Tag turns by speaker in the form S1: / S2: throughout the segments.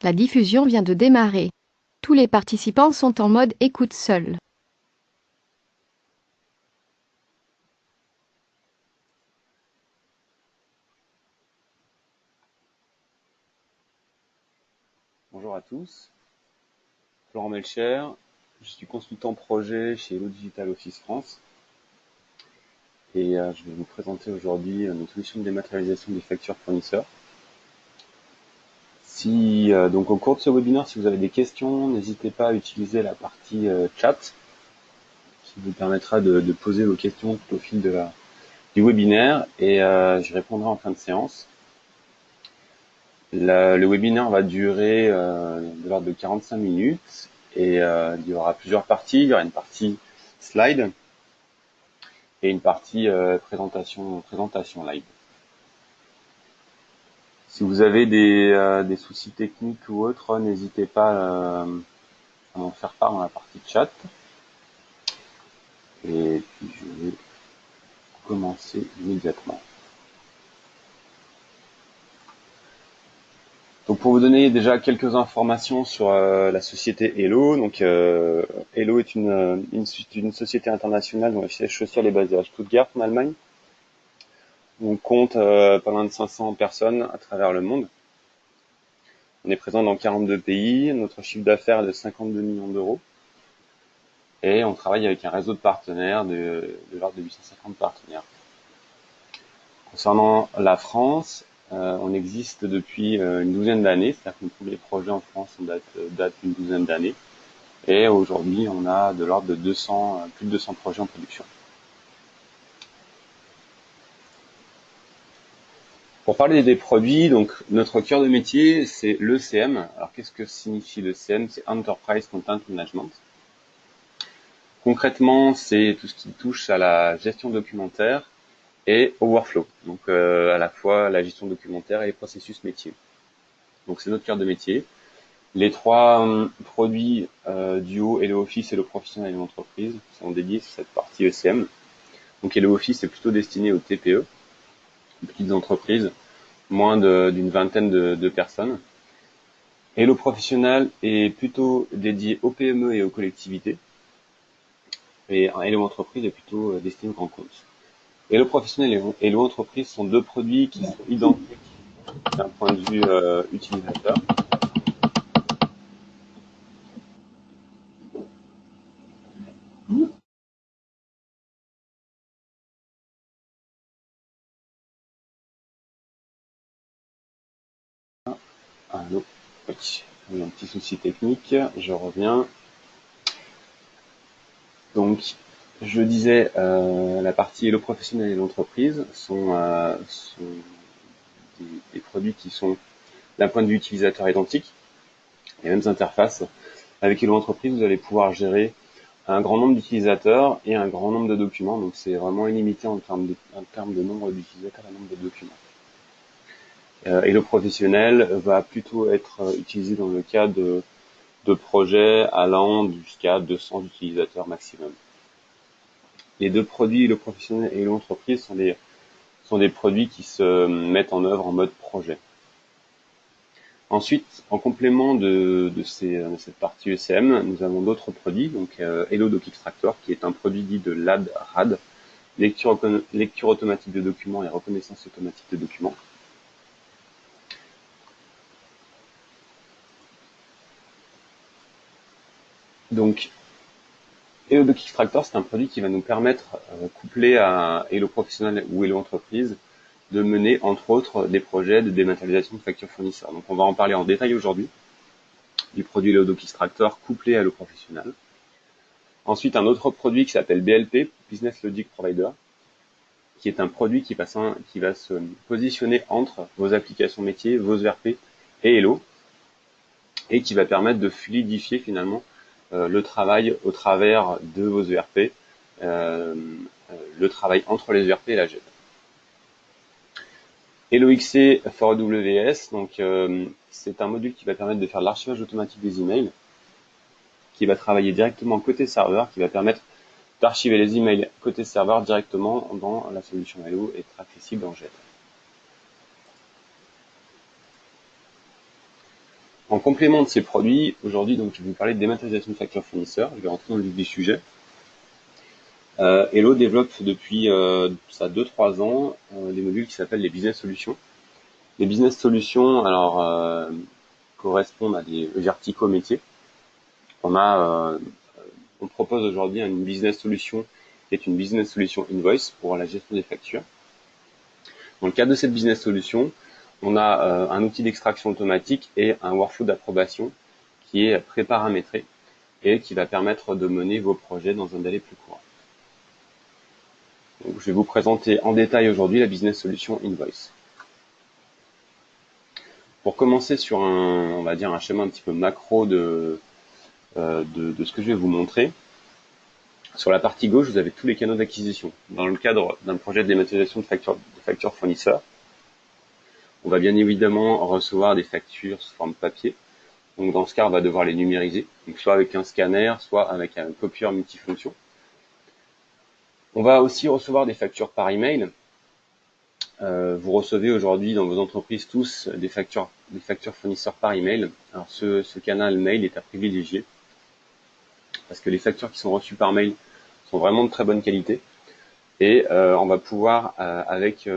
S1: La diffusion vient de démarrer. Tous les participants sont en mode écoute seul.
S2: Bonjour à tous, Florent Melcher, je suis consultant projet chez Hello Digital Office France et je vais vous présenter aujourd'hui notre solution de dématérialisation des factures fournisseurs. Donc au cours de ce webinaire, si vous avez des questions, n'hésitez pas à utiliser la partie chat qui vous permettra de poser vos questions tout au fil du webinaire et j'y répondrai en fin de séance. Le webinaire va durer de l'ordre de 45 minutes et il y aura plusieurs parties. Il y aura une partie slide et une partie présentation live. Si vous avez des soucis techniques ou autres, n'hésitez pas à m'en faire part dans la partie chat. Et puis je vais commencer immédiatement. Donc pour vous donner déjà quelques informations sur la société Hello, donc Hello est une société internationale dont le siège social est basé à Stuttgart en Allemagne. On compte pas loin de 500 personnes à travers le monde. On est présent dans 42 pays, notre chiffre d'affaires est de 52 millions d'euros et on travaille avec un réseau de partenaires de l'ordre de 850 partenaires. Concernant la France, on existe depuis une douzaine d'années, c'est-à-dire que nos premiers projets en France datent d'une douzaine d'années. Et aujourd'hui, on a de l'ordre de plus de 200 projets en production. Pour parler des produits, donc notre cœur de métier, c'est l'ECM. Alors qu'est-ce que signifie l'ECM? C'est Enterprise Content Management. Concrètement, c'est tout ce qui touche à la gestion documentaire et au workflow, donc à la fois la gestion documentaire et les processus métiers. Donc c'est notre cœur de métier. Les trois produits Duo, Hello Office, Hello Professionnel et l'entreprise sont dédiés sur cette partie ECM. Donc Hello Office est plutôt destiné aux TPE, aux petites entreprises, moins d'une vingtaine de personnes. Hello Professionnel est plutôt dédié aux PME et aux collectivités. Et Hello Entreprise est plutôt destiné aux grands comptes. Hello Professionnel et Hello Entreprise sont deux produits qui sont identiques d'un point de vue utilisateur. Allô, oui, j'ai un petit souci technique, je reviens. Donc, je disais, la partie Hello Professionnel et l'entreprise sont des produits qui sont, d'un point de vue utilisateur, identiques, les mêmes interfaces. Avec Hello Entreprise, vous allez pouvoir gérer un grand nombre d'utilisateurs et un grand nombre de documents. Donc, c'est vraiment illimité en termes de nombre d'utilisateurs et nombre de documents. Hello Professionnel va plutôt être utilisé dans le cas de projets allant jusqu'à 200 utilisateurs maximum. Les deux produits, Hello Professionnel et Hello Entreprise, sont des produits qui se mettent en œuvre en mode projet. Ensuite, en complément de cette partie ECM, nous avons d'autres produits, donc Hello Doc Extractor, qui est un produit dit de LAD-RAD, lecture automatique de documents et reconnaissance automatique de documents. Donc, Hello Doc Extractor, c'est un produit qui va nous permettre, couplé à Hello Professionnel ou Hello Entreprise, de mener, entre autres, des projets de dématérialisation de factures fournisseurs. Donc, on va en parler en détail aujourd'hui, du produit Hello Doc Extractor couplé à Hello Professionnel. Ensuite, un autre produit qui s'appelle BLP, Business Logic Provider, qui est un produit qui va se positionner entre vos applications métiers, vos ERP et Hello, et qui va permettre de fluidifier finalement le travail au travers de vos ERP, le travail entre les ERP et la GED. Hello XC for AWS, donc c'est un module qui va permettre de faire l'archivage automatique des emails, qui va travailler directement côté serveur, qui va permettre d'archiver les emails côté serveur directement dans la solution Hello et être accessible en GED. En complément de ces produits, aujourd'hui, donc, je vais vous parler de dématérialisation de factures fournisseurs. Je vais rentrer dans le vif du sujet. Hello développe depuis ça 2-3 ans des modules qui s'appellent les business solutions. Les business solutions, alors, correspondent à des verticaux métiers. On propose aujourd'hui une business solution qui est une business solution invoice pour la gestion des factures. Dans le cadre de cette business solution, on a un outil d'extraction automatique et un workflow d'approbation qui est préparamétré et qui va permettre de mener vos projets dans un délai plus court. Donc, je vais vous présenter en détail aujourd'hui la business solution invoice. Pour commencer sur on va dire un schéma un petit peu macro de ce que je vais vous montrer, sur la partie gauche, vous avez tous les canaux d'acquisition. Dans le cadre d'un projet de dématérialisation de factures fournisseurs, on va bien évidemment recevoir des factures sous forme papier. Donc dans ce cas, on va devoir les numériser, donc soit avec un scanner, soit avec un copieur multifonction. On va aussi recevoir des factures par email. Vous recevez aujourd'hui dans vos entreprises tous des factures fournisseurs par email. Alors ce canal mail est à privilégier parce que les factures qui sont reçues par mail sont vraiment de très bonne qualité et on va pouvoir avec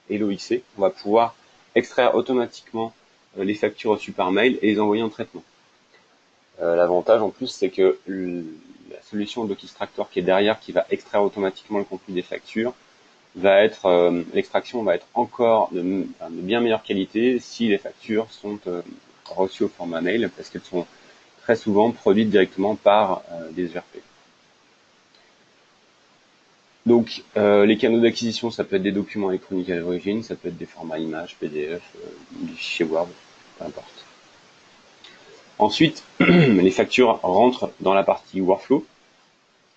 S2: HelloXC, on va pouvoir extraire automatiquement les factures reçues par mail et les envoyer en traitement. L'avantage en plus, c'est que la solution DocXtractor qui est derrière, qui va extraire automatiquement le contenu des factures, l'extraction va être encore de bien meilleure qualité si les factures sont reçues au format mail, parce qu'elles sont très souvent produites directement par des ERP. Donc les canaux d'acquisition, ça peut être des documents électroniques à l'origine, ça peut être des formats images, PDF, des fichiers Word, peu importe. Ensuite, les factures rentrent dans la partie workflow.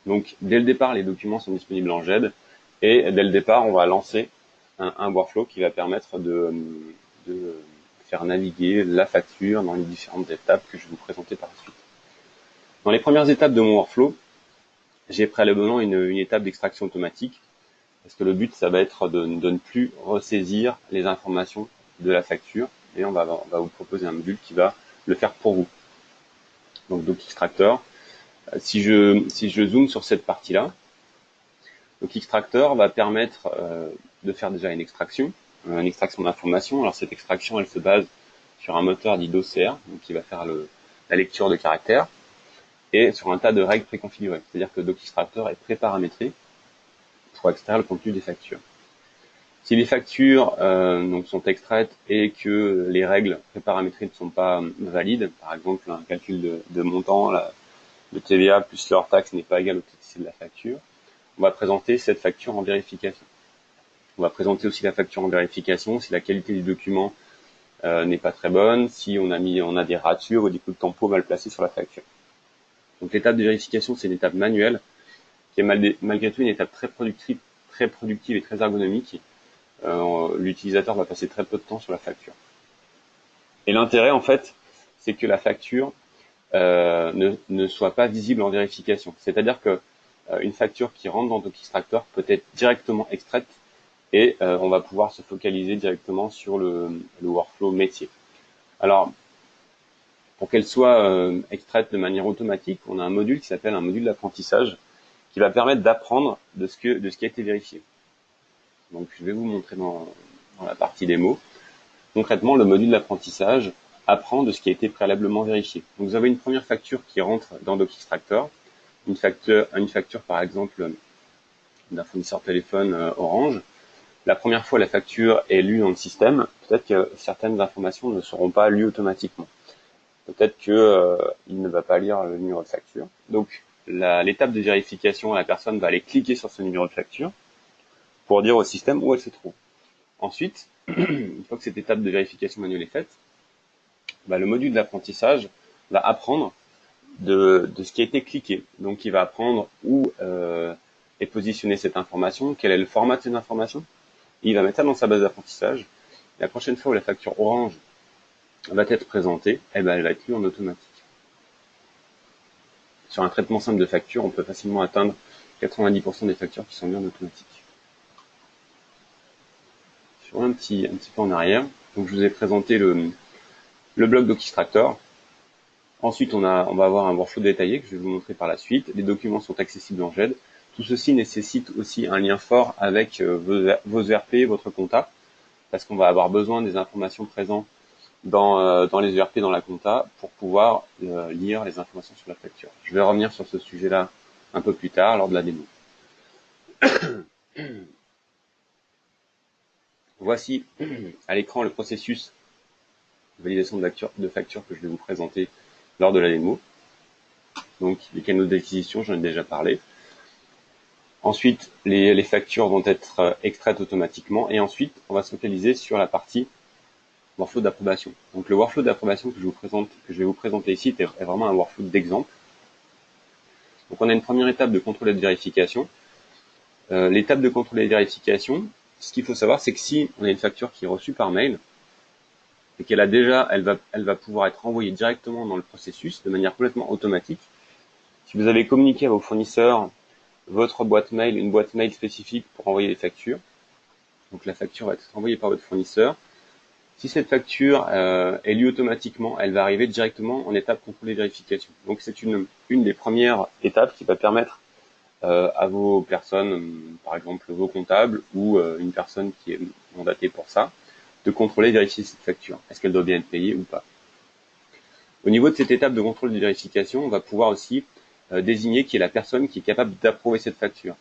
S2: Donc dès le départ, les documents sont disponibles en GED et dès le départ, on va lancer un workflow qui va permettre de faire naviguer la facture dans les différentes étapes que je vais vous présenter par la suite. Dans les premières étapes de mon workflow, j'ai préalablement une étape d'extraction automatique parce que le but, ça va être de ne plus ressaisir les informations de la facture et on va vous proposer un module qui va le faire pour vous. Donc DocXtractor. Si je zoome sur cette partie-là, DocXtractor va permettre de faire déjà une extraction d'informations. Alors cette extraction, elle se base sur un moteur dit DocR, donc qui va faire la lecture de caractères, et sur un tas de règles préconfigurées. C'est-à-dire que DocXtractor est préparamétré pour extraire le contenu des factures. Si les factures donc sont extraites et que les règles préparamétrées ne sont pas valides, par exemple un calcul de montant, le TVA plus l'hors taxe n'est pas égal au TTC de la facture, on va présenter cette facture en vérification. On va présenter aussi la facture en vérification si la qualité du document n'est pas très bonne, si on a des ratures ou des coups de tempo mal placés sur la facture. Donc l'étape de vérification, c'est une étape manuelle qui est malgré tout une étape très productive et très ergonomique. L'utilisateur va passer très peu de temps sur la facture. Et l'intérêt, en fait, c'est que la facture ne soit pas visible en vérification. C'est-à-dire que une facture qui rentre dans DocXtractor peut être directement extraite et on va pouvoir se focaliser directement sur le workflow métier. Alors, pour qu'elle soit extraite de manière automatique, on a un module qui s'appelle un module d'apprentissage qui va permettre d'apprendre de ce qui a été vérifié. Donc, je vais vous montrer dans la partie démo. Concrètement, le module d'apprentissage apprend de ce qui a été préalablement vérifié. Donc, vous avez une première facture qui rentre dans DocXtractor, une facture par exemple d'un fournisseur téléphone Orange. La première fois, la facture est lue dans le système. Peut-être que certaines informations ne seront pas lues automatiquement. Peut-être que il ne va pas lire le numéro de facture. Donc, l'étape de vérification, la personne va aller cliquer sur ce numéro de facture pour dire au système où elle se trouve. Ensuite, une fois que cette étape de vérification manuelle est faite, le module d'apprentissage va apprendre de ce qui a été cliqué. Donc, il va apprendre où est positionnée cette information, quel est le format de cette information. Et il va mettre ça dans sa base d'apprentissage. La prochaine fois où la facture Orange va être présentée, elle va être lue en automatique. Sur un traitement simple de facture, on peut facilement atteindre 90% des factures qui sont lues en automatique. Sur un petit peu en arrière, donc je vous ai présenté le bloc Docxtractor. Ensuite, on va avoir un workflow détaillé que je vais vous montrer par la suite. Les documents sont accessibles en GED. Tout ceci nécessite aussi un lien fort avec vos ERP, votre compta, parce qu'on va avoir besoin des informations présentes dans les ERP, dans la compta, pour pouvoir lire les informations sur la facture. Je vais revenir sur ce sujet-là un peu plus tard, lors de la démo. Voici à l'écran le processus de validation de facture que je vais vous présenter lors de la démo. Donc, les canaux d'acquisition, j'en ai déjà parlé. Ensuite, les factures vont être extraites automatiquement. Et ensuite, on va se focaliser sur la partie workflow d'approbation. Donc, le workflow d'approbation que je vais vous présenter ici est vraiment un workflow d'exemple. Donc, on a une première étape de contrôle et de vérification. L'étape de contrôle et de vérification, ce qu'il faut savoir, c'est que si on a une facture qui est reçue par mail, et qu'elle va pouvoir être envoyée directement dans le processus de manière complètement automatique. Si vous avez communiqué à vos fournisseurs votre boîte mail, une boîte mail spécifique pour envoyer les factures, donc la facture va être envoyée par votre fournisseur. Si cette facture est lue automatiquement, elle va arriver directement en étape contrôle et vérification. Donc c'est une des premières étapes qui va permettre à vos personnes, par exemple vos comptables ou une personne qui est mandatée pour ça, de contrôler et vérifier cette facture. Est-ce qu'elle doit bien être payée ou pas? Au niveau de cette étape de contrôle et de vérification, on va pouvoir aussi désigner qui est la personne qui est capable d'approuver cette facture.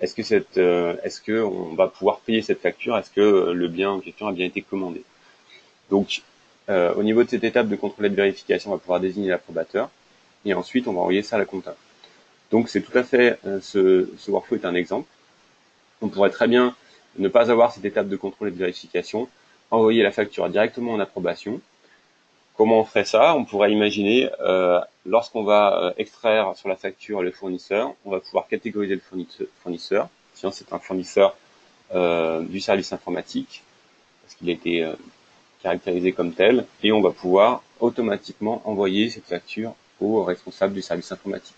S2: Est-ce que on va pouvoir payer cette facture? Est-ce que le bien en question a bien été commandé? Donc, au niveau de cette étape de contrôle et de vérification, on va pouvoir désigner l'approbateur et ensuite on va envoyer ça à la compta. Donc, c'est tout à fait ce workflow est un exemple. On pourrait très bien ne pas avoir cette étape de contrôle et de vérification, envoyer la facture directement en approbation. Comment on ferait ça? On pourrait imaginer, lorsqu'on va extraire sur la facture le fournisseur, on va pouvoir catégoriser le fournisseur. Sinon, c'est un fournisseur du service informatique, parce qu'il a été caractérisé comme tel, et on va pouvoir automatiquement envoyer cette facture au responsable du service informatique.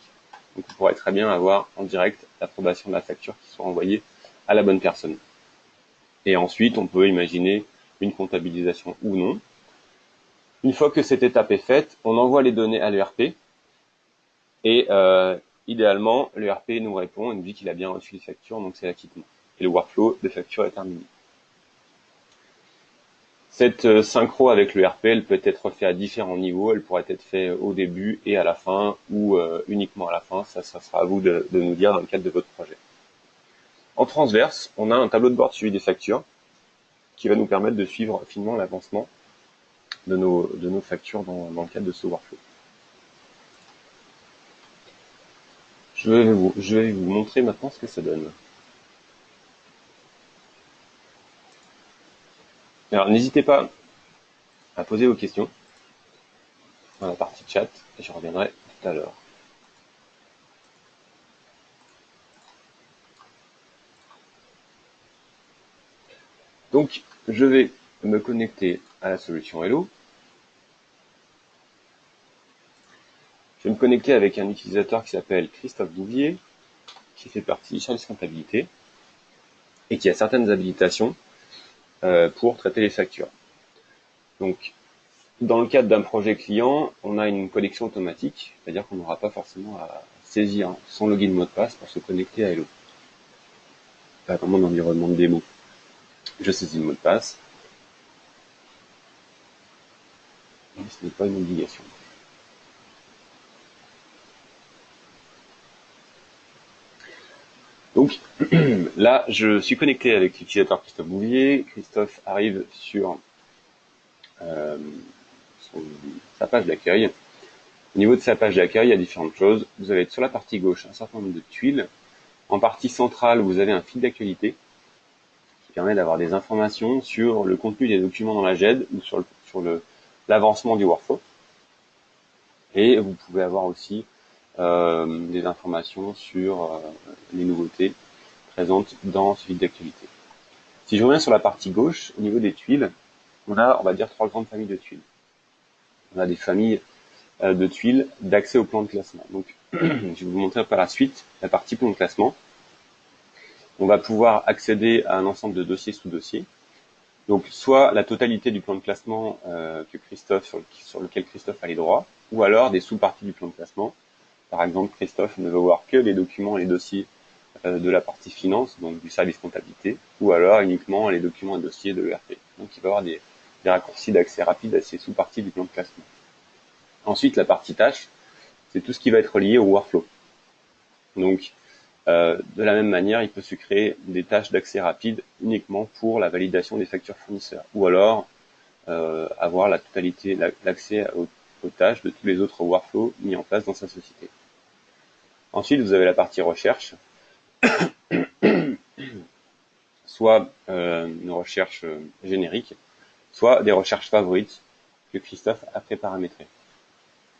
S2: Donc, on pourrait très bien avoir en direct l'approbation de la facture qui soit envoyée à la bonne personne. Et ensuite, on peut imaginer une comptabilisation ou non. Une fois que cette étape est faite, on envoie les données à l'ERP et idéalement, l'ERP nous répond et nous dit qu'il a bien reçu les factures, donc c'est l'acquittement. Et le workflow de facture est terminé. Cette synchro avec l'ERP, elle peut être faite à différents niveaux. Elle pourrait être faite au début et à la fin ou uniquement à la fin. Ça sera à vous de nous dire dans le cadre de votre projet. En transverse, on a un tableau de bord de suivi des factures qui va nous permettre de suivre finement l'avancement de nos factures dans le cadre de ce workflow. Je vais vous montrer maintenant ce que ça donne. Alors, n'hésitez pas à poser vos questions dans la partie chat et je reviendrai tout à l'heure. Donc, je vais me connecter à la solution Hello. Je vais me connecter avec un utilisateur qui s'appelle Christophe Bouvier, qui fait partie du service comptabilité et qui a certaines habilitations pour traiter les factures. Donc, dans le cadre d'un projet client, on a une connexion automatique, c'est-à-dire qu'on n'aura pas forcément à saisir son login mot de passe pour se connecter à Hello. Pas dans mon environnement de démo. Je saisis le mot de passe. Mais ce n'est pas une obligation. Donc là, je suis connecté avec l'utilisateur Christophe Bouvier. Christophe arrive sur sa page d'accueil. Au niveau de sa page d'accueil, il y a différentes choses. Vous avez sur la partie gauche un certain nombre de tuiles. En partie centrale, vous avez un fil d'actualité qui permet d'avoir des informations sur le contenu des documents dans la GED ou sur l'avancement du workflow. Et vous pouvez avoir aussi des informations sur les nouveautés présentes dans ce fil d'actualité. Si je reviens sur la partie gauche, au niveau des tuiles, on va dire, trois grandes familles de tuiles. On a des familles de tuiles d'accès au plan de classement. Donc, je vais vous montrer par la suite la partie plan de classement. On va pouvoir accéder à un ensemble de dossiers sous dossiers. Donc, soit la totalité du plan de classement que Christophe, sur lequel Christophe a les droits, ou alors des sous-parties du plan de classement. Par exemple, Christophe ne veut voir que les documents et les dossiers de la partie finance, donc du service comptabilité, ou alors uniquement les documents et dossiers de l'ERP. Donc, il va y avoir des raccourcis d'accès rapide à ces sous-parties du plan de classement. Ensuite, la partie tâches, c'est tout ce qui va être lié au workflow. Donc, de la même manière, il peut se créer des tâches d'accès rapide uniquement pour la validation des factures fournisseurs, ou alors avoir la totalité, l'accès aux tâches de tous les autres workflows mis en place dans sa société. Ensuite, vous avez la partie recherche, soit une recherche générique, soit des recherches favorites que Christophe a pré-paramétrées.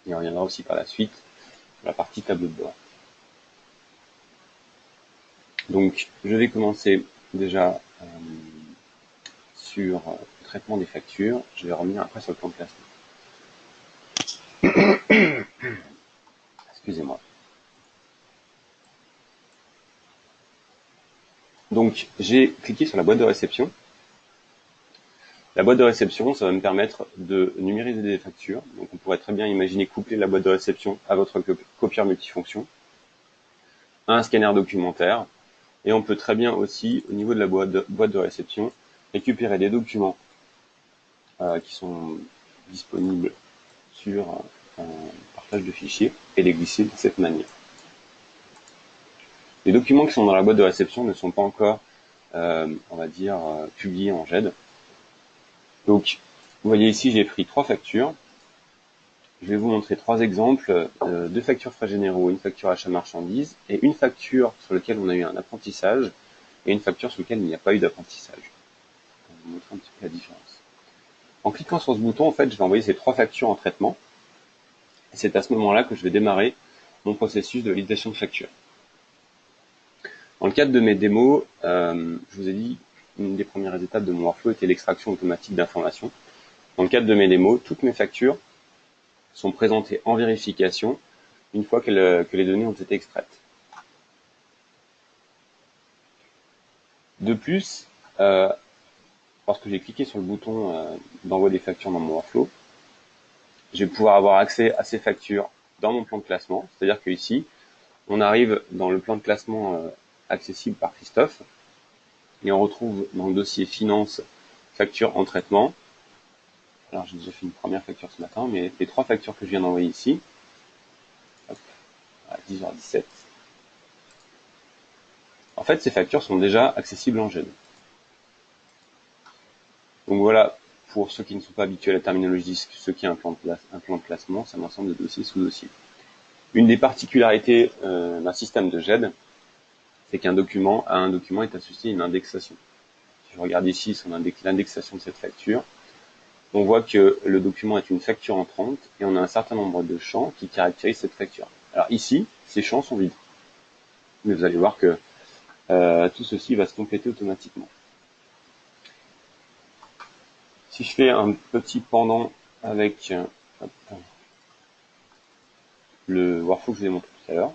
S2: Il reviendra aussi par la suite sur la partie tableau de bord. Donc, je vais commencer déjà sur le traitement des factures. Je vais revenir après sur le plan de classement. Excusez-moi. Donc, j'ai cliqué sur la boîte de réception. La boîte de réception, ça va me permettre de numériser des factures. Donc, on pourrait très bien imaginer coupler la boîte de réception à votre copieur multifonction, à un scanner documentaire, et on peut très bien aussi, au niveau de la boîte de réception, récupérer des documents qui sont disponibles sur un partage de fichiers et les glisser de cette manière. Les documents qui sont dans la boîte de réception ne sont pas encore, on va dire, publiés en GED. Donc, vous voyez ici, j'ai pris 3 factures. Je vais vous montrer 3 exemples, 2 factures frais généraux, une facture achat marchandises et une facture sur laquelle on a eu un apprentissage et une facture sur laquelle il n'y a pas eu d'apprentissage. Je vais vous montrer un petit peu la différence. En cliquant sur ce bouton, en fait, je vais envoyer ces 3 factures en traitement. Et c'est à ce moment-là que je vais démarrer mon processus de validation de facture. Dans le cadre de mes démos, je vous ai dit, une des premières étapes de mon workflow était l'extraction automatique d'informations. Dans le cadre de mes démos, toutes mes factures sont présentées en vérification une fois que les données ont été extraites. De plus, lorsque j'ai cliqué sur le bouton d'envoi des factures dans mon workflow, je vais pouvoir avoir accès à ces factures dans mon plan de classement. C'est-à-dire qu'ici, on arrive dans le plan de classement accessible par Christophe et on retrouve dans le dossier finance facture en traitement. Alors j'ai déjà fait une première facture ce matin, mais les 3 factures que je viens d'envoyer ici, hop, à 10h17, en fait ces factures sont déjà accessibles en GED. Donc voilà, pour ceux qui ne sont pas habitués à la terminologie, ce qui est un plan de classement, c'est un ensemble de dossiers sous dossiers. Une des particularités d'un système de GED, c'est qu'un document à un document est associé à une indexation. Si je regarde ici l'indexation de cette facture, on voit que le document est une facture entrante et on a un certain nombre de champs qui caractérisent cette facture. Alors ici, ces champs sont vides. Mais vous allez voir que tout ceci va se compléter automatiquement. Si je fais un petit pendant avec le workflow que je vous ai montré tout à l'heure,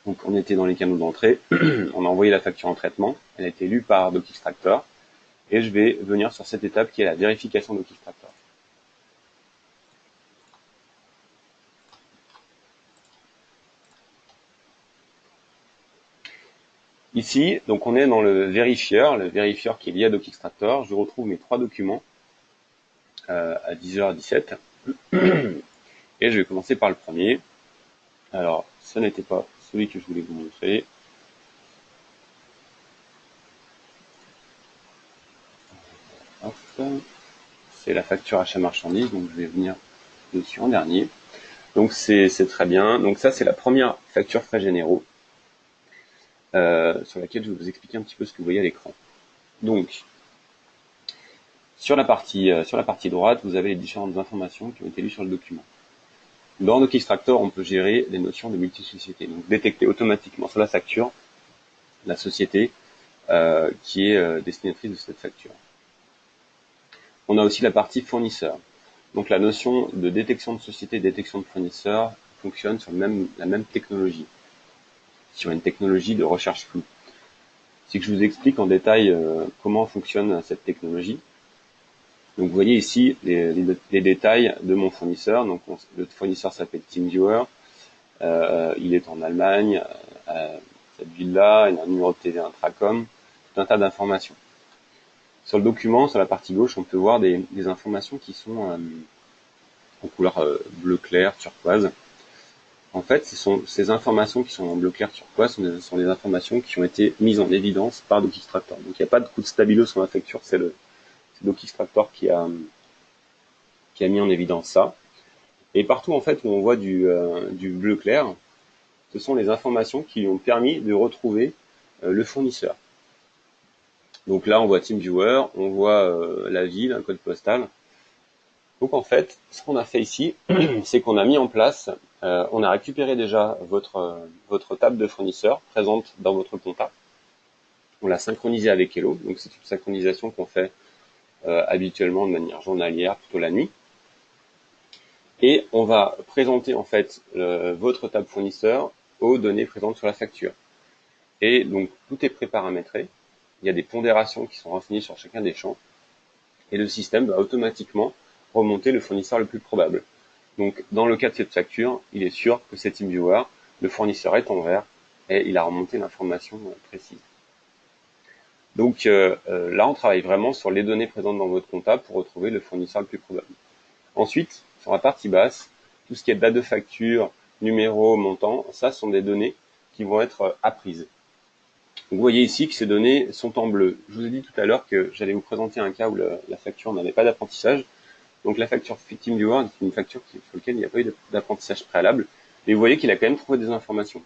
S2: donc on était dans les canaux d'entrée, on a envoyé la facture en traitement, elle a été lue par DocExtractor, et je vais venir sur cette étape qui est la vérification DocExtractor. Ici, donc on est dans le vérifieur qui est lié à DocExtractor. Je retrouve mes 3 documents à 10h17. Et je vais commencer par le premier. Alors, ça n'était pas celui que je voulais vous montrer. C'est la facture achat marchandise, donc je vais venir dessus en dernier. Donc c'est très bien. Donc ça, c'est la première facture frais généraux sur laquelle je vais vous expliquer un petit peu ce que vous voyez à l'écran. Donc, sur la partie droite, vous avez les différentes informations qui ont été lues sur le document. Dans DocExtractor, on peut gérer les notions de multisociété, donc détecter automatiquement sur la facture la société qui est destinatrice de cette facture. On a aussi la partie fournisseur. Donc la notion de détection de société et détection de fournisseur fonctionne sur la même technologie, sur une technologie de recherche floue. c'est que je vous explique en détail comment fonctionne cette technologie. Donc vous voyez ici les détails de mon fournisseur. Donc le fournisseur s'appelle TeamViewer, il est en Allemagne, à cette ville-là, il a un numéro de TV Intracom, tout un tas d'informations. Sur le document, sur la partie gauche, on peut voir des informations qui sont en couleur bleu clair, turquoise. En fait, ces informations qui sont en bleu clair turquoise sont les informations qui ont été mises en évidence par DocXtractor. Donc il n'y a pas de coup de stabilo sur la facture, c'est DocXtractor qui a mis en évidence ça. Et partout en fait où on voit du bleu clair, ce sont les informations qui lui ont permis de retrouver le fournisseur. Donc là, on voit TeamViewer, on voit la ville, un code postal. Donc en fait, ce qu'on a fait ici, c'est qu'on a mis en place, on a récupéré déjà votre table de fournisseurs présente dans votre compta. On l'a synchronisé avec Hello, donc c'est une synchronisation qu'on fait habituellement de manière journalière, plutôt la nuit. Et on va présenter en fait votre table fournisseur aux données présentes sur la facture. Et donc tout est préparamétré. Il y a des pondérations qui sont renseignées sur chacun des champs. Et le système va automatiquement remonter le fournisseur le plus probable. Donc dans le cas de cette facture, il est sûr que c'est TeamViewer, le fournisseur est en vert et il a remonté l'information précise. Donc là, on travaille vraiment sur les données présentes dans votre compta pour retrouver le fournisseur le plus probable. Ensuite, sur la partie basse, tout ce qui est date de facture, numéro, montant, ça sont des données qui vont être apprises. Donc vous voyez ici que ces données sont en bleu. Je vous ai dit tout à l'heure que j'allais vous présenter un cas où la facture n'avait pas d'apprentissage. Donc la facture TeamViewer est une facture sur laquelle il n'y a pas eu d'apprentissage préalable. Et vous voyez qu'il a quand même trouvé des informations.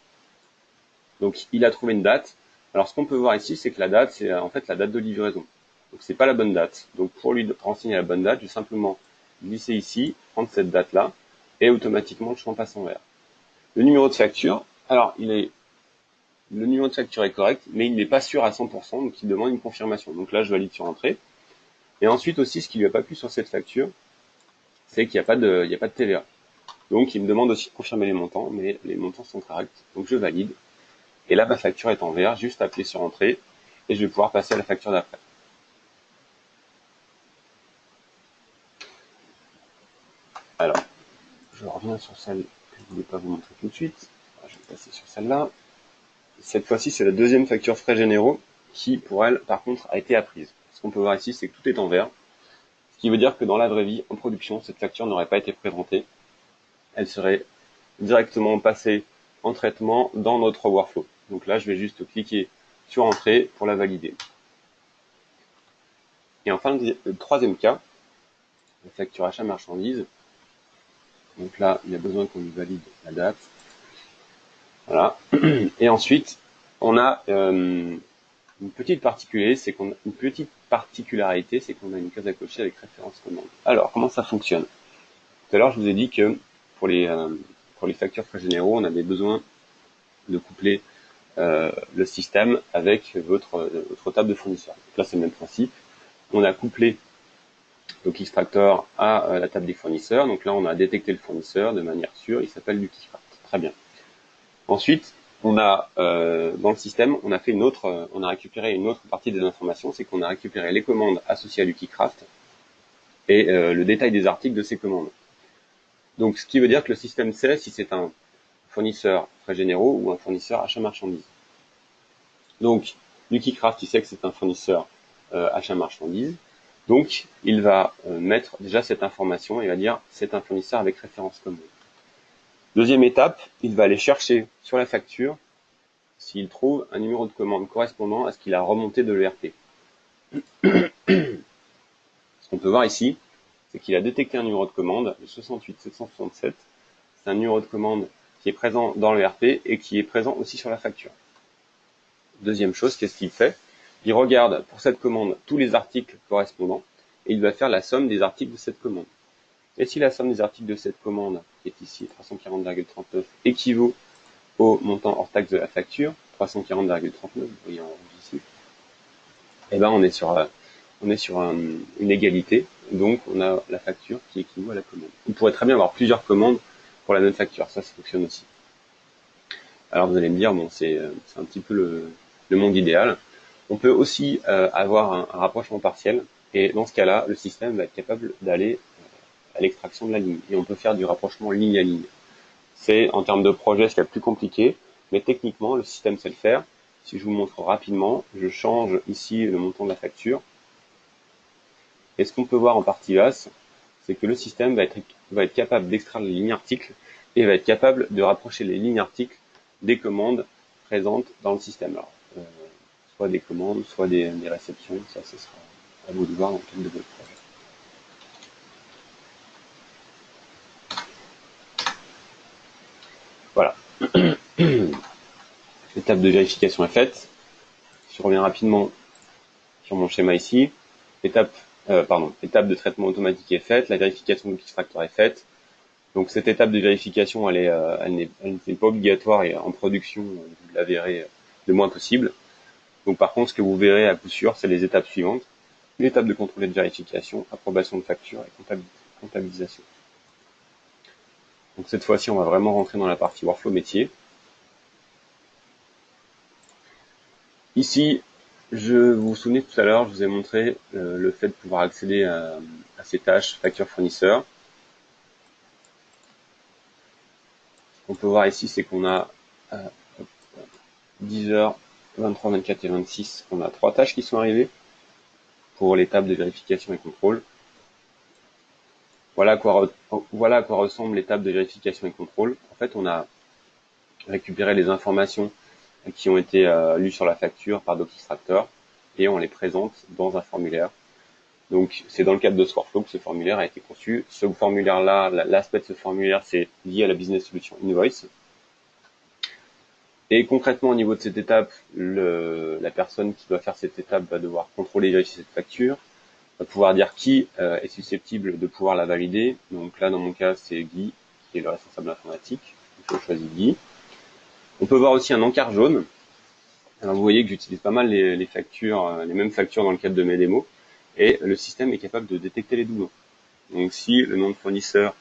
S2: Donc il a trouvé une date. Alors ce qu'on peut voir ici, c'est que la date, c'est en fait la date de livraison. Donc c'est pas la bonne date. Donc pour lui renseigner la bonne date, je vais simplement glisser ici, prendre cette date-là, et automatiquement le champ passe en vert. Le numéro de facture, alors le numéro de facture est correct, mais il n'est pas sûr à 100%, donc il demande une confirmation. Donc là, je valide sur entrée. Et ensuite aussi, ce qui lui a pas plu sur cette facture, c'est qu'il n'y a pas de TVA. Donc il me demande aussi de confirmer les montants, mais les montants sont corrects. Donc je valide. Et là, ma facture est en vert, juste appuyer sur entrée, et je vais pouvoir passer à la facture d'après. Alors, je reviens sur celle que je ne voulais pas vous montrer tout de suite. Je vais passer sur celle-là. Cette fois-ci, c'est la deuxième facture frais généraux qui, pour elle, par contre, a été apprise. Ce qu'on peut voir ici, c'est que tout est en vert. Ce qui veut dire que dans la vraie vie, en production, cette facture n'aurait pas été présentée. Elle serait directement passée en traitement dans notre workflow. Donc là, je vais juste cliquer sur entrée pour la valider. Et enfin, le troisième cas, la facture achat marchandise. Donc là, il y a besoin qu'on lui valide la date. Voilà. Et ensuite, on a une petite particularité, c'est qu'on a une case à cocher avec référence commande. Alors, comment ça fonctionne? Tout à l'heure, je vous ai dit que pour les factures frais généraux, on avait besoin de coupler le système avec votre table de fournisseurs. Donc là, c'est le même principe. On a couplé DocXtractor à la table des fournisseurs. Donc là, on a détecté le fournisseur de manière sûre. Il s'appelle DocXcraft. Très bien. Ensuite, on a dans le système, on a récupéré une autre partie des informations, c'est qu'on a récupéré les commandes associées à DocXcraft et le détail des articles de ces commandes. Donc, ce qui veut dire que le système sait si c'est un fournisseur frais généraux ou un fournisseur achat marchandises. Donc, DocXcraft, il sait que c'est un fournisseur achat marchandises. Donc, il va mettre déjà cette information et va dire c'est un fournisseur avec référence commande. Deuxième étape, il va aller chercher sur la facture s'il trouve un numéro de commande correspondant à ce qu'il a remonté de l'ERP. Ce qu'on peut voir ici, c'est qu'il a détecté un numéro de commande, le 68 767. C'est un numéro de commande qui est présent dans l'ERP et qui est présent aussi sur la facture. Deuxième chose, qu'est-ce qu'il fait? Il regarde pour cette commande tous les articles correspondants et il va faire la somme des articles de cette commande. Et si la somme des articles de cette commande, qui est ici 340,39, équivaut au montant hors taxe de la facture, 340,39, vous voyez en rouge ici, et ben on est sur une égalité, donc on a la facture qui équivaut à la commande. On pourrait très bien avoir plusieurs commandes pour la même facture, ça fonctionne aussi. Alors vous allez me dire, bon, c'est un petit peu le monde idéal. On peut aussi avoir un rapprochement partiel, et dans ce cas-là, le système va être capable d'aller à l'extraction de la ligne. Et on peut faire du rapprochement ligne à ligne. C'est, en termes de projet, ce qui est le plus compliqué, mais techniquement, le système sait le faire. Si je vous montre rapidement, je change ici le montant de la facture. Et ce qu'on peut voir en partie basse, c'est que le système va être capable d'extraire les lignes articles et va être capable de rapprocher les lignes articles des commandes présentes dans le système. Alors, soit des commandes, soit des réceptions, ça ce sera à vous de voir dans le cadre de votre projet. Voilà. L'étape de vérification est faite. Je reviens rapidement sur mon schéma ici. Étape de traitement automatique est faite, la vérification de l'extracteur est faite. Donc cette étape de vérification, elle n'est pas obligatoire et en production, vous la verrez le moins possible. Donc par contre, ce que vous verrez à coup sûr, c'est les étapes suivantes. L'étape de contrôle et de vérification, approbation de facture et comptabilisation. Donc cette fois-ci, on va vraiment rentrer dans la partie workflow métier. Ici, vous vous souvenez tout à l'heure, je vous ai montré le fait de pouvoir accéder à ces tâches facture fournisseur. On peut voir ici, c'est qu'on a 10h, 23, 24 et 26, on a 3 tâches qui sont arrivées pour l'étape de vérification et contrôle. Voilà à quoi ressemble l'étape de vérification et contrôle. En fait, on a récupéré les informations qui ont été lues sur la facture par DocXtractor et on les présente dans un formulaire. Donc, c'est dans le cadre de ce workflow que ce formulaire a été conçu. Ce formulaire-là, l'aspect de ce formulaire, c'est lié à la Business Solution Invoice. Et concrètement, au niveau de cette étape, la personne qui doit faire cette étape va devoir contrôler et vérifier cette facture, va pouvoir dire qui est susceptible de pouvoir la valider. Donc là, dans mon cas, c'est Guy, qui est le responsable informatique. Je choisis Guy. On peut voir aussi un encart jaune. Alors vous voyez que j'utilise pas mal les factures, les mêmes factures dans le cadre de mes démos. Et le système est capable de détecter les doublons. Donc si le nom de fournisseur,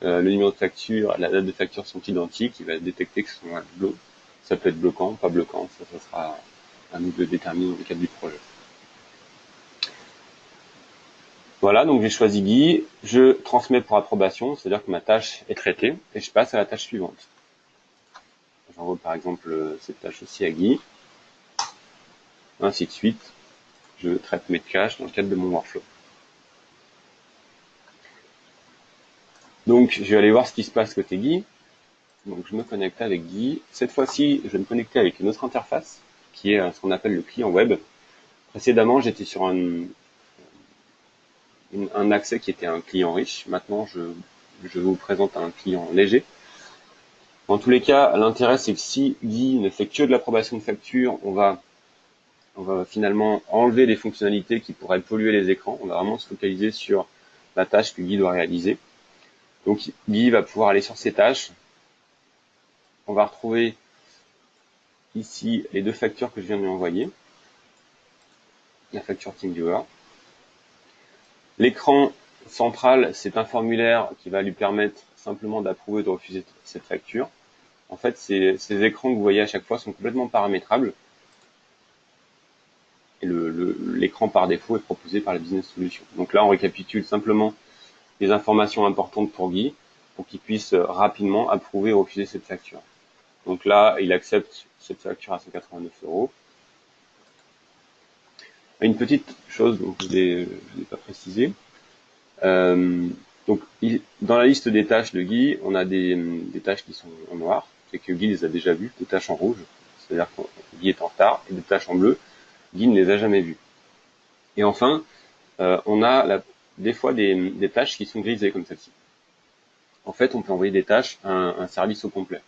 S2: le numéro de facture, la date de facture sont identiques, il va détecter que ce sont un doublon. Ça peut être bloquant, pas bloquant, ça sera à nous de déterminer dans le cadre du projet. Voilà, donc j'ai choisi Guy, je transmets pour approbation, c'est-à-dire que ma tâche est traitée, et je passe à la tâche suivante. J'envoie par exemple cette tâche aussi à Guy, ainsi de suite, je traite mes tâches dans le cadre de mon workflow. Donc je vais aller voir ce qui se passe côté Guy, donc je me connecte avec Guy, cette fois-ci je vais me connecter avec une autre interface, qui est ce qu'on appelle le client web. Précédemment j'étais sur un accès qui était un client riche, maintenant je vous présente un client léger. En tous les cas, l'intérêt, c'est que si Guy ne fait que de l'approbation de facture, on va finalement enlever les fonctionnalités qui pourraient polluer les écrans. On va vraiment se focaliser sur la tâche que Guy doit réaliser. Donc, Guy va pouvoir aller sur ses tâches. On va retrouver ici les 2 factures que je viens de lui envoyer. La facture TeamViewer. L'écran central, c'est un formulaire qui va lui permettre simplement d'approuver ou de refuser cette facture. En fait, ces écrans que vous voyez à chaque fois sont complètement paramétrables. Et l'écran par défaut est proposé par la Business Solution. Donc là, on récapitule simplement les informations importantes pour Guy, pour qu'il puisse rapidement approuver ou refuser cette facture. Donc là, il accepte cette facture à 189 €. Une petite chose dont je n'ai pas précisé. Donc, dans la liste des tâches de Guy, on a des tâches qui sont en noir, c'est que Guy les a déjà vues, des tâches en rouge, c'est-à-dire que Guy est en retard, et des tâches en bleu, Guy ne les a jamais vues. Et enfin, on a des fois des tâches qui sont grisées comme celle-ci. En fait, on peut envoyer des tâches à un service au complet.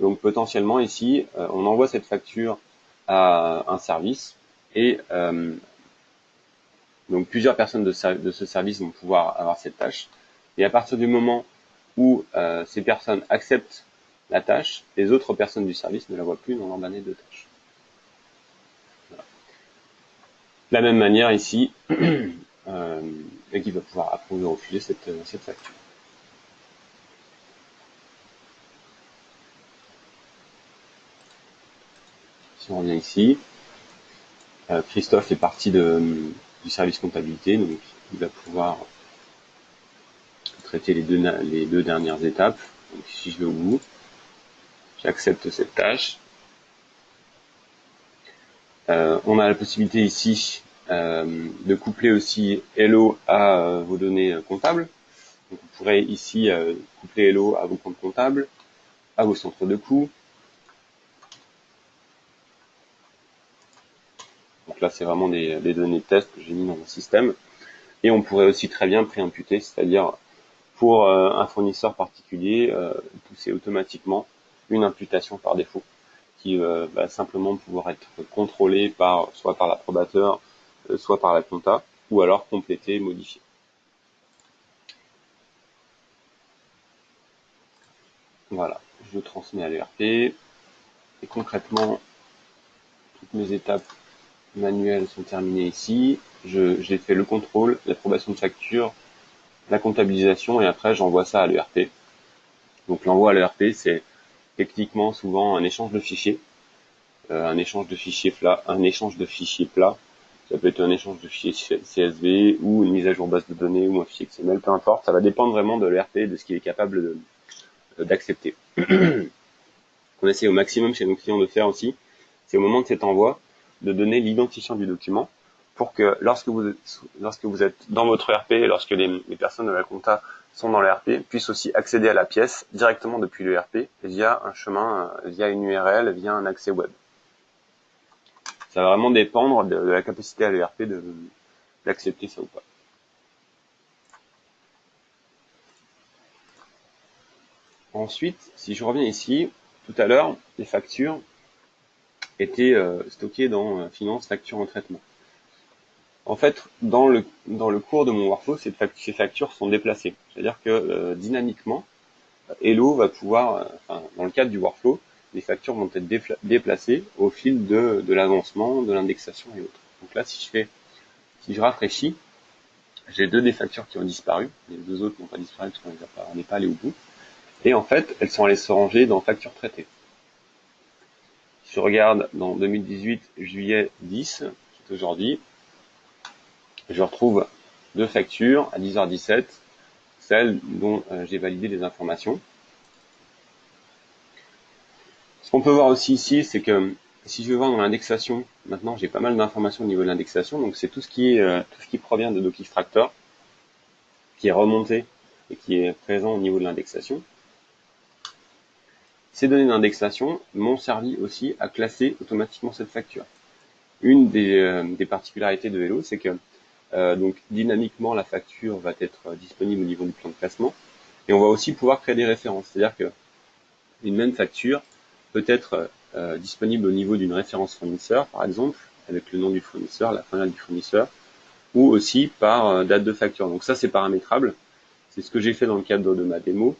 S2: Donc potentiellement ici, on envoie cette facture à un service et donc plusieurs personnes de ce service vont pouvoir avoir cette tâche. Et à partir du moment où ces personnes acceptent la tâche, les autres personnes du service ne la voient plus dans leur bannière de tâches. Voilà. De la même manière ici, Guy va pouvoir approuver ou refuser cette facture. Si on revient ici, Christophe fait partie du service comptabilité, donc il va pouvoir traiter les deux dernières étapes. Donc si je vais au bout, j'accepte cette tâche. On a la possibilité ici de coupler aussi Hello à vos données comptables. Donc vous pourrez ici coupler Hello à vos comptes comptables, à vos centres de coûts. Donc là, c'est vraiment des données de test que j'ai mis dans mon système. Et on pourrait aussi très bien préimputer, c'est-à-dire pour un fournisseur particulier, pousser automatiquement une imputation par défaut, qui va simplement pouvoir être contrôlée soit par l'approbateur, soit par la compta, ou alors complétée et modifiée. Voilà, je transmets à l'ERP, et concrètement, toutes mes étapes manuelles sont terminées ici. J'ai fait le contrôle, l'approbation de facture, la comptabilisation, et après j'envoie ça à l'ERP. Donc l'envoi à l'ERP, c'est techniquement souvent un échange de fichiers, un échange de fichiers plats, Ça peut être un échange de fichiers CSV ou une mise à jour base de données ou un fichier XML, peu importe. Ça va dépendre vraiment de l'ERP, de ce qu'il est capable d'accepter. On essaie au maximum chez nos clients de faire aussi, c'est au moment de cet envoi, de donner l'identifiant du document pour que lorsque vous êtes dans votre ERP, lorsque les personnes de la compta sont dans l'ERP, puissent aussi accéder à la pièce directement depuis l'ERP via un chemin, via une URL, via un accès web. Ça va vraiment dépendre de la capacité à l'ERP d'accepter ça ou pas. Ensuite, si je reviens ici, tout à l'heure, les factures étaient stockées dans Finance, Facture en traitement. En fait, dans le cours de mon workflow, ces factures sont déplacées. C'est-à-dire que dynamiquement, Hello va pouvoir, dans le cadre du workflow, les factures vont être déplacées au fil de l'avancement, de l'indexation et autres. Donc là, si je rafraîchis, j'ai deux des factures qui ont disparu. Les deux autres n'ont pas disparu parce qu'on n'est pas allé au bout. Et en fait, elles sont allées se ranger dans factures traitées. Si je regarde dans 2018, juillet 10, qui est aujourd'hui, je retrouve deux factures à 10h17, celles dont j'ai validé les informations. Ce qu'on peut voir aussi ici, c'est que si je vais voir dans l'indexation, maintenant j'ai pas mal d'informations au niveau de l'indexation, donc c'est tout ce qui provient de DocXtractor, qui est remonté et qui est présent au niveau de l'indexation. Ces données d'indexation m'ont servi aussi à classer automatiquement cette facture. Une des particularités de Hello, c'est que donc dynamiquement la facture va être disponible au niveau du plan de classement, et on va aussi pouvoir créer des références. C'est-à-dire que une même facture peut être disponible au niveau d'une référence fournisseur, par exemple, avec le nom du fournisseur, la finale du fournisseur, ou aussi par date de facture. Donc ça, c'est paramétrable. C'est ce que j'ai fait dans le cadre de ma démo.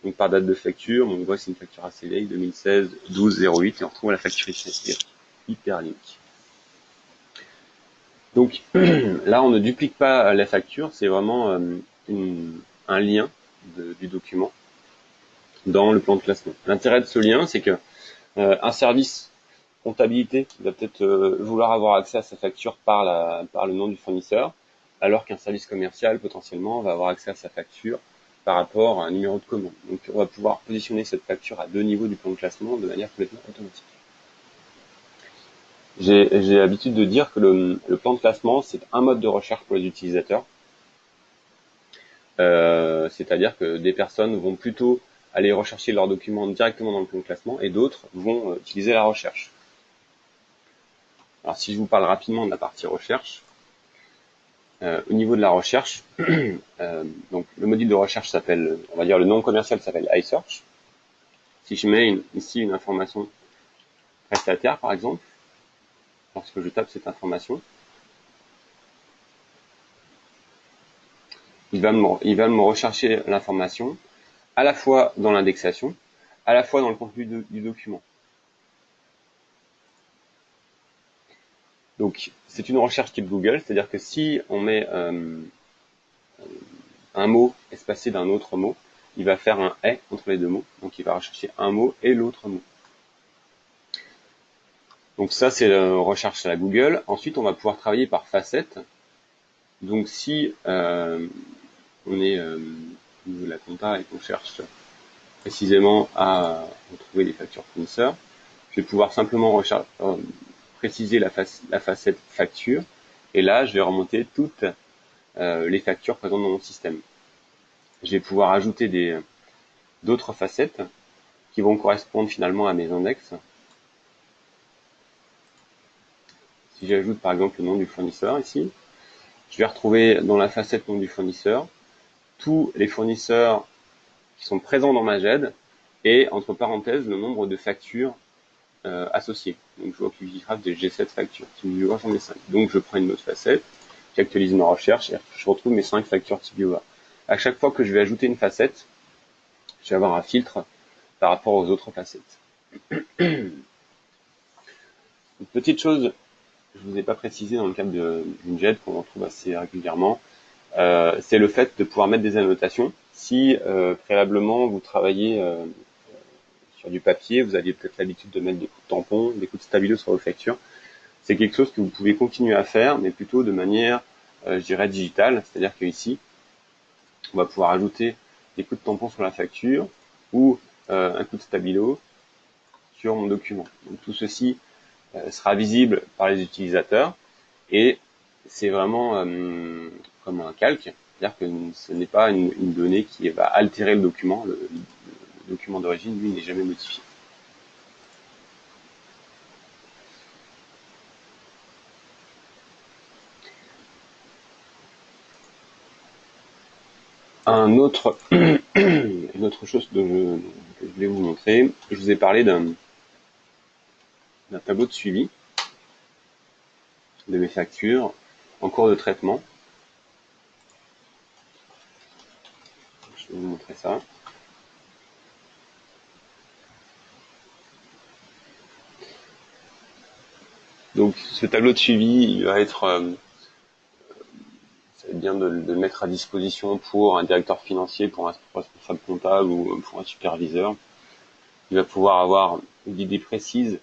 S2: Donc par date de facture, on voit c'est une facture ACLA 2016 12-08 et on retrouve la facture Hyperlink. Donc là, on ne duplique pas la facture, c'est vraiment un lien du document dans le plan de classement. L'intérêt de ce lien, c'est que un service comptabilité va peut-être vouloir avoir accès à sa facture par le nom du fournisseur, alors qu'un service commercial potentiellement va avoir accès à sa facture par rapport à un numéro de commande. Donc on va pouvoir positionner cette facture à deux niveaux du plan de classement de manière complètement automatique. J'ai l'habitude de dire que le plan de classement, c'est un mode de recherche pour les utilisateurs. C'est-à-dire que des personnes vont plutôt aller rechercher leurs documents directement dans le plan de classement et d'autres vont utiliser la recherche. Alors si je vous parle rapidement de la partie recherche, au niveau de la recherche, donc le module de recherche s'appelle, on va dire le nom commercial s'appelle iSearch. Si je mets ici une information prestataire par exemple, lorsque je tape cette information, il va me rechercher l'information à la fois dans l'indexation, à la fois dans le contenu du document. Donc c'est une recherche type Google, c'est-à-dire que si on met un mot espacé d'un autre mot, il va faire un « et » entre les deux mots, donc il va rechercher un mot et l'autre mot. Donc ça, c'est la recherche à la Google. Ensuite, on va pouvoir travailler par facette. Donc si on est au niveau de la compta et qu'on cherche précisément à retrouver les factures fournisseurs, je vais pouvoir simplement préciser la facette facture, et là, je vais remonter toutes les factures présentes dans mon système. Je vais pouvoir ajouter d'autres facettes qui vont correspondre finalement à mes index. Si j'ajoute par exemple le nom du fournisseur ici, je vais retrouver dans la facette nom du fournisseur tous les fournisseurs qui sont présents dans ma GED et entre parenthèses le nombre de factures associées. Donc je vois qu'il y a des G7 factures, TeamViewer j'en ai 5. Donc je prends une autre facette, j'actualise ma recherche et je retrouve mes 5 factures TeamViewer. À chaque fois que je vais ajouter une facette, je vais avoir un filtre par rapport aux autres facettes. Une petite chose, je ne vous ai pas précisé dans le cadre d'une GED qu'on retrouve assez régulièrement, c'est le fait de pouvoir mettre des annotations. Si préalablement vous travaillez sur du papier, vous aviez peut-être l'habitude de mettre des coups de tampon, des coups de stabilo sur vos factures, c'est quelque chose que vous pouvez continuer à faire, mais plutôt de manière, je dirais, digitale. C'est-à-dire qu'ici, on va pouvoir ajouter des coups de tampon sur la facture ou un coup de stabilo sur mon document. Donc tout ceci sera visible par les utilisateurs et c'est vraiment comme un calque, c'est-à-dire que ce n'est pas une donnée qui va altérer le document. Le document d'origine, lui, n'est jamais modifié. Une autre chose que je voulais vous montrer, je vous ai parlé d'un tableau de suivi de mes factures en cours de traitement. Je vais vous montrer ça. Donc ce tableau de suivi, il va être c'est bien de le mettre à disposition pour un directeur financier, pour un responsable comptable ou pour un superviseur. Il va pouvoir avoir une idée précise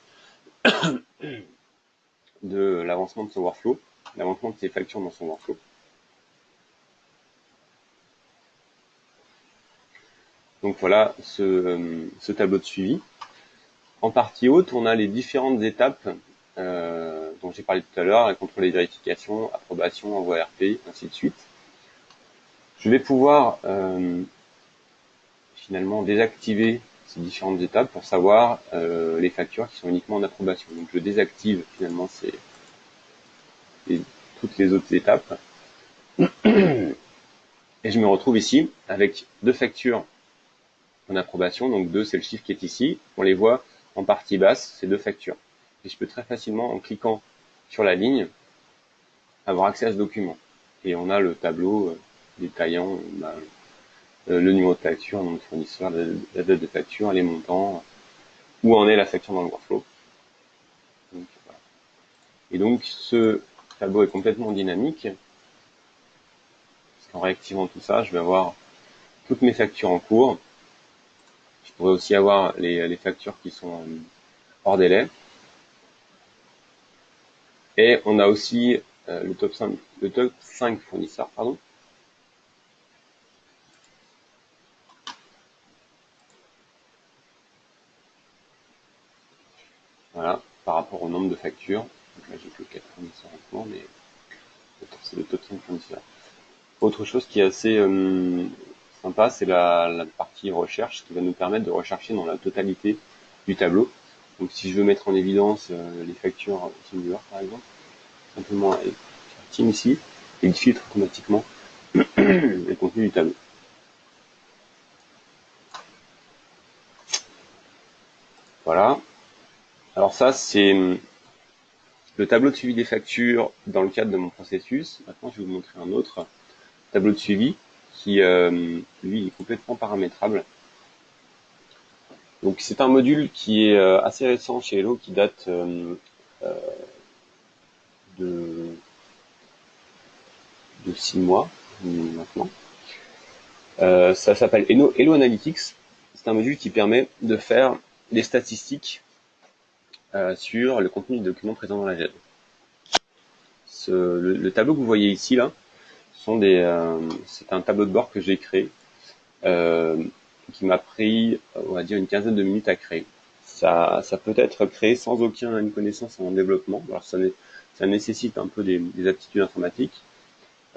S2: de l'avancement de son workflow, l'avancement de ses factures dans son workflow. Donc voilà ce tableau de suivi. En partie haute, on a les différentes étapes dont j'ai parlé tout à l'heure, les contrôles et vérifications, approbation, envoi RP, ainsi de suite. Je vais pouvoir finalement désactiver ces différentes étapes pour savoir les factures qui sont uniquement en approbation. Donc je désactive finalement toutes les autres étapes. Et je me retrouve ici avec deux factures en approbation. Donc 2, c'est le chiffre qui est ici. On les voit en partie basse, ces deux factures. Et je peux très facilement, en cliquant sur la ligne, avoir accès à ce document. Et on a le tableau détaillant le numéro de facture, le nom de fournisseur, la date de facture, les montants, où en est la facture dans le workflow. Donc, voilà. Et donc ce tableau est complètement dynamique, parce qu'en réactivant tout ça, je vais avoir toutes mes factures en cours. Je pourrais aussi avoir les factures qui sont hors délai. Et on a aussi le top 5 fournisseurs, pardon. Voilà, par rapport au nombre de factures. Donc là, j'ai que 4 fournisseurs en cours, mais c'est le top 5 fournisseurs. Autre chose qui est assez sympa, c'est la partie recherche qui va nous permettre de rechercher dans la totalité du tableau. Donc si je veux mettre en évidence les factures TeamViewer par exemple, simplement sur Team ici, et il filtre automatiquement les contenus du tableau. Voilà. Alors ça, c'est le tableau de suivi des factures dans le cadre de mon processus. Maintenant, je vais vous montrer un autre tableau de suivi qui, lui, est complètement paramétrable. Donc, c'est un module qui est assez récent chez Hello, qui date de 6 mois maintenant. Ça s'appelle Hello Analytics. C'est un module qui permet de faire des statistiques sur le contenu du document présent dans la GED. Le tableau que vous voyez ici, là, c'est un tableau de bord que j'ai créé, qui m'a pris, on va dire, une quinzaine de minutes à créer. Ça peut être créé sans aucune connaissance en développement. Alors ça nécessite un peu des aptitudes informatiques,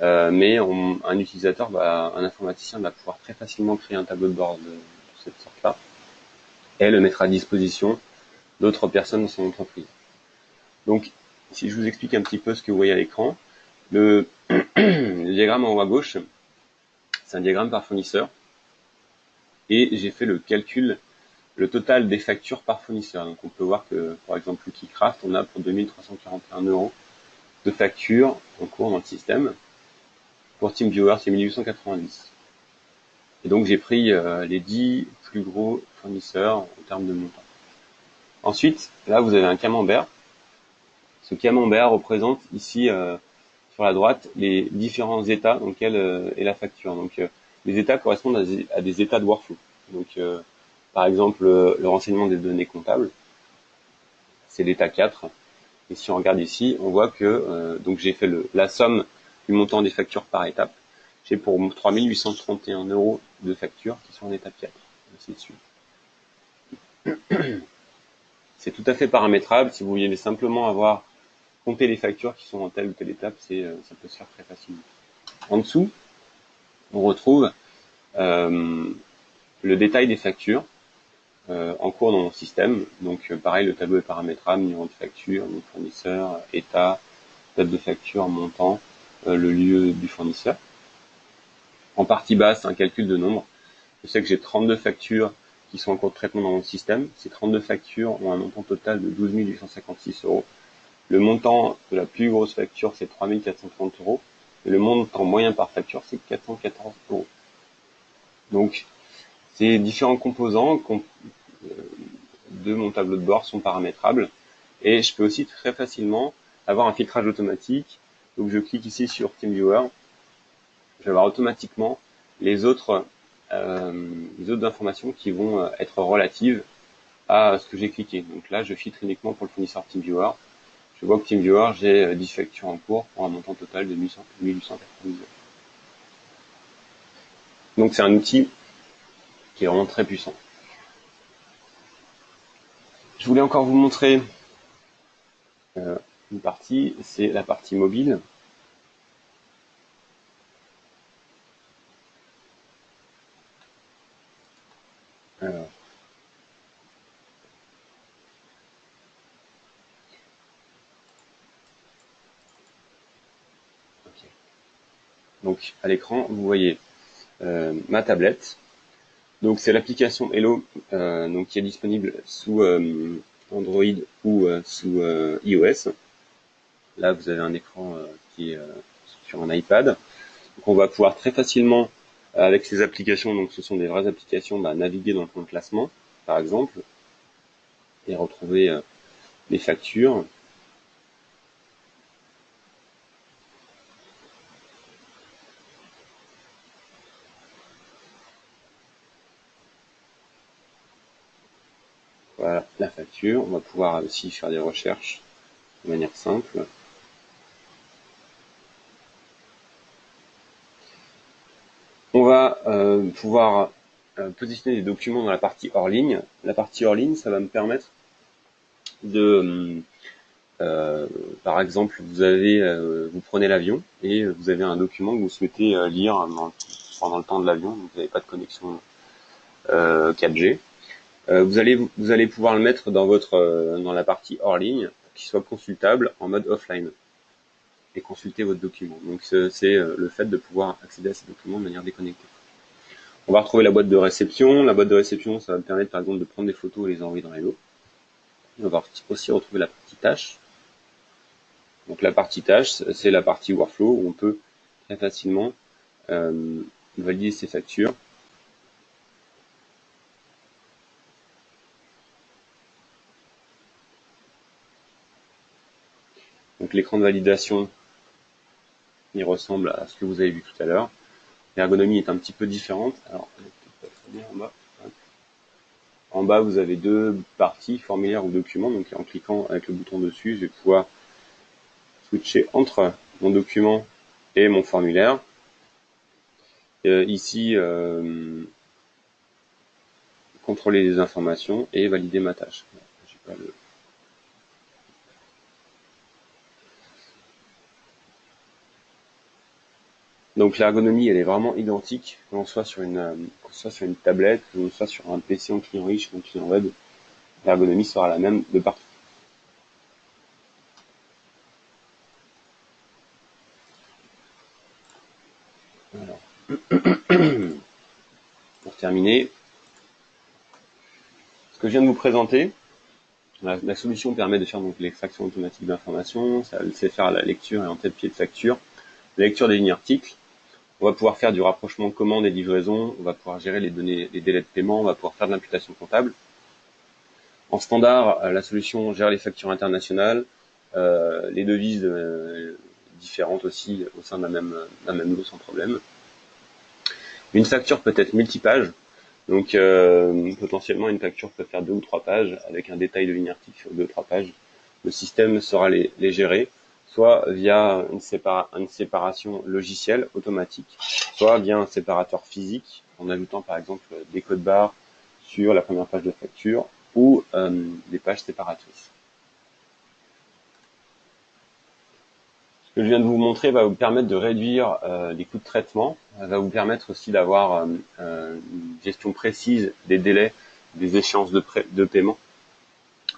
S2: mais un utilisateur, un informaticien va pouvoir très facilement créer un tableau de bord de cette sorte-là et le mettre à disposition d'autres personnes dans son entreprise. Donc, si je vous explique un petit peu ce que vous voyez à l'écran, le diagramme en haut à gauche, c'est un diagramme par fournisseur, et j'ai fait le calcul, le total des factures par fournisseur. Donc on peut voir que, par exemple, Lucky-Craft, on a pour 2341 € de factures en cours dans le système. Pour TeamViewer, c'est 1890. Et donc j'ai pris les 10 plus gros fournisseurs en termes de montant. Ensuite, là vous avez un camembert. Ce camembert représente ici, sur la droite, les différents états dans lesquels est la facture. Donc les états correspondent à des états de workflow. Donc par exemple, le renseignement des données comptables, c'est l'état 4. Et si on regarde ici, on voit que donc j'ai fait la somme du montant des factures par étape. J'ai pour 3831 € de factures qui sont en étape 4. Ainsi de suite. C'est tout à fait paramétrable. Si vous voulez simplement compter les factures qui sont en telle ou telle étape, ça peut se faire très facilement. En dessous, on retrouve le détail des factures en cours dans mon système. Donc pareil, le tableau est paramétrable, numéro de facture, nom de fournisseur, état, date de facture, montant, le lieu du fournisseur. En partie basse, un calcul de nombre. Je sais que j'ai 32 factures qui sont en cours de traitement dans mon système. Ces 32 factures ont un montant total de 12 856 €. Le montant de la plus grosse facture, c'est 3 430 €. Et le montant moyen par facture, c'est 414 €. Donc, ces différents composants de mon tableau de bord sont paramétrables. Et je peux aussi très facilement avoir un filtrage automatique. Donc, je clique ici sur TeamViewer. Je vais avoir automatiquement les autres informations qui vont être relatives à ce que j'ai cliqué. Donc là, je filtre uniquement pour le fournisseur TeamViewer. Je vois que TeamViewer, j'ai 10 factures en cours pour un montant total de 1890 €. Donc c'est un outil qui est vraiment très puissant. Je voulais encore vous montrer une partie, c'est la partie mobile. Alors, okay. Donc à l'écran, vous voyez ma tablette. Donc c'est l'application Hello donc qui est disponible sous Android ou sous iOS. Là, vous avez un écran qui est sur un iPad. Donc on va pouvoir très facilement, avec ces applications, donc ce sont des vraies applications, naviguer dans le plan de classement, par exemple, et retrouver les factures. Voilà la facture. On va pouvoir aussi faire des recherches de manière simple. On va pouvoir positionner des documents dans la partie hors ligne. La partie hors ligne, ça va me permettre de, par exemple, vous prenez l'avion et vous avez un document que vous souhaitez lire pendant le temps de l'avion, donc vous n'avez pas de connexion 4G. Vous allez pouvoir le mettre dans la partie hors ligne pour qu'il soit consultable en mode offline et consulter votre document. Donc c'est le fait de pouvoir accéder à ces documents de manière déconnectée. On va retrouver la boîte de réception. La boîte de réception, ça va me permettre par exemple de prendre des photos et les envoyer dans Hello. On va aussi retrouver la partie tâches. Donc la partie tâches, c'est la partie workflow où on peut très facilement valider ses factures. Donc l'écran de validation, il ressemble à ce que vous avez vu tout à l'heure. L'ergonomie est un petit peu différente. Alors, elle est peut-être pas très bien en bas. En bas, vous avez deux parties, formulaire ou document. Donc en cliquant avec le bouton dessus, je vais pouvoir switcher entre mon document et mon formulaire. Ici, contrôler les informations et valider ma tâche. J'ai pas le... Donc l'ergonomie, elle est vraiment identique, qu'on soit sur une tablette, qu'on soit sur un PC en client riche ou en client web, l'ergonomie sera la même de partout. Alors, pour terminer, ce que je viens de vous présenter, la solution permet de faire donc l'extraction automatique d'informations, ça sait faire la lecture et en tête-pied de facture, la lecture des lignes articles. On va pouvoir faire du rapprochement commande et livraison, on va pouvoir gérer les données, les délais de paiement, on va pouvoir faire de l'imputation comptable. En standard, la solution gère les factures internationales, les devises différentes aussi au sein d'un même lot sans problème. Une facture peut être multipage, donc potentiellement une facture peut faire 2 ou 3 pages avec un détail de ligne article sur 2 ou 3 pages. Le système saura les gérer, soit via une séparation logicielle automatique, soit via un séparateur physique, en ajoutant par exemple des codes barres sur la première page de facture ou des pages séparatrices. Ce que je viens de vous montrer va vous permettre de réduire les coûts de traitement, va vous permettre aussi d'avoir une gestion précise des délais, des échéances de paiement.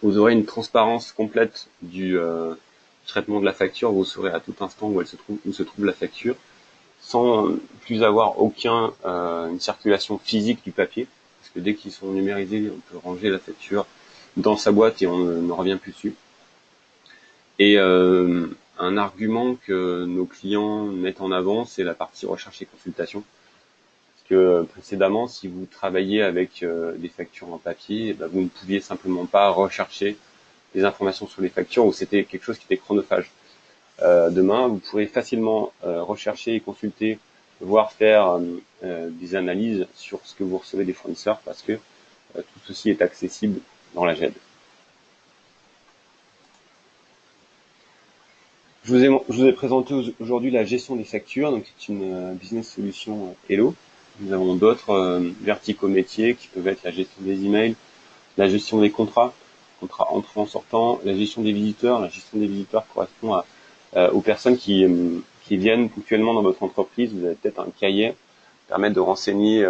S2: Vous aurez une transparence complète du traitement de la facture, vous saurez à tout instant où se trouve la facture, sans plus avoir une circulation physique du papier, parce que dès qu'ils sont numérisés, on peut ranger la facture dans sa boîte et on ne revient plus dessus. Et un argument que nos clients mettent en avant, c'est la partie recherche et consultation. Parce que précédemment, si vous travaillez avec des factures en papier, vous ne pouviez simplement pas rechercher des informations sur les factures ou c'était quelque chose qui était chronophage. Demain, vous pourrez facilement rechercher et consulter, voire faire des analyses sur ce que vous recevez des fournisseurs parce que tout ceci est accessible dans la GED. Je vous ai présenté aujourd'hui la gestion des factures, donc c'est une business solution Hello. Nous avons d'autres verticaux métiers qui peuvent être la gestion des emails, la gestion des contrats entrant-sortant, la gestion des visiteurs. La gestion des visiteurs correspond aux personnes qui viennent ponctuellement dans votre entreprise. Vous avez peut-être un cahier qui permet de renseigner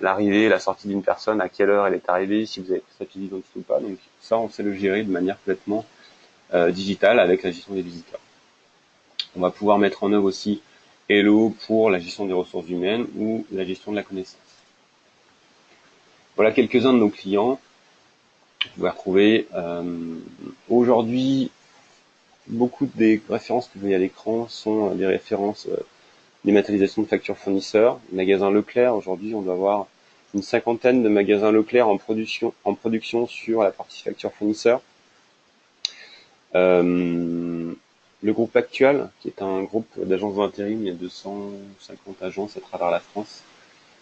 S2: l'arrivée, la sortie d'une personne, à quelle heure elle est arrivée, si vous avez pris sa pièce d'identité ou pas. Donc ça, on sait le gérer de manière complètement digitale avec la gestion des visiteurs. On va pouvoir mettre en œuvre aussi Hello pour la gestion des ressources humaines ou la gestion de la connaissance. Voilà quelques-uns de nos clients. Vous pouvez retrouver aujourd'hui beaucoup des références que vous voyez à l'écran sont des références dématérialisation de factures fournisseurs. Magasin Leclerc, aujourd'hui on doit avoir une 50aine de magasins Leclerc en production sur la partie facture fournisseur. Le groupe Actual, qui est un groupe d'agences d'intérim, il y a 250 agences à travers la France,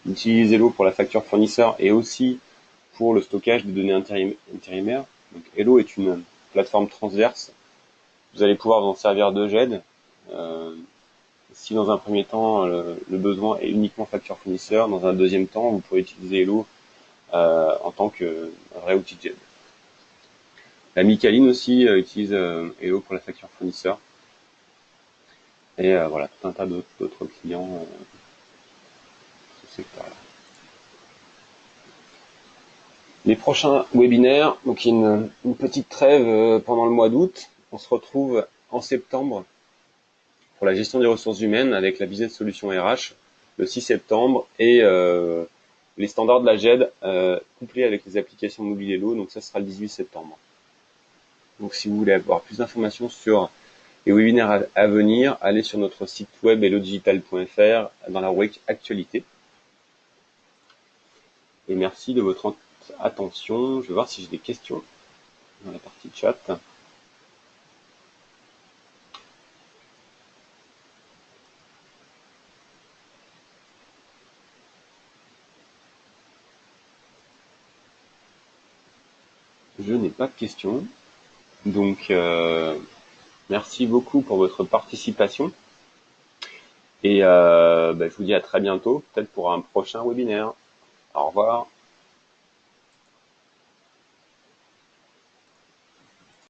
S2: utilise Hello pour la facture fournisseur et aussi pour le stockage des données intérimaires. Donc Hello est une plateforme transverse. Vous allez pouvoir vous en servir de GED. Si dans un premier temps, le besoin est uniquement facture fournisseur, dans un deuxième temps, vous pourrez utiliser Hello en tant que vrai outil de GED. La Micaline aussi utilise Hello pour la facture fournisseur. Et voilà, tout un tas d'autres clients dans ce secteur-là. Les prochains webinaires, donc il y a une petite trêve pendant le mois d'août. On se retrouve en septembre pour la gestion des ressources humaines avec la business solution RH le 6 septembre et les standards de la GED couplés avec les applications mobiles Hello, donc ça sera le 18 septembre. Donc si vous voulez avoir plus d'informations sur les webinaires à venir, allez sur notre site web hellodigital.fr dans la rubrique actualité. Et merci de votre attention. Je vais voir si j'ai des questions dans la partie chat. Je n'ai pas de questions. Donc, merci beaucoup pour votre participation. Et je vous dis à très bientôt, peut-être pour un prochain webinaire. Au revoir.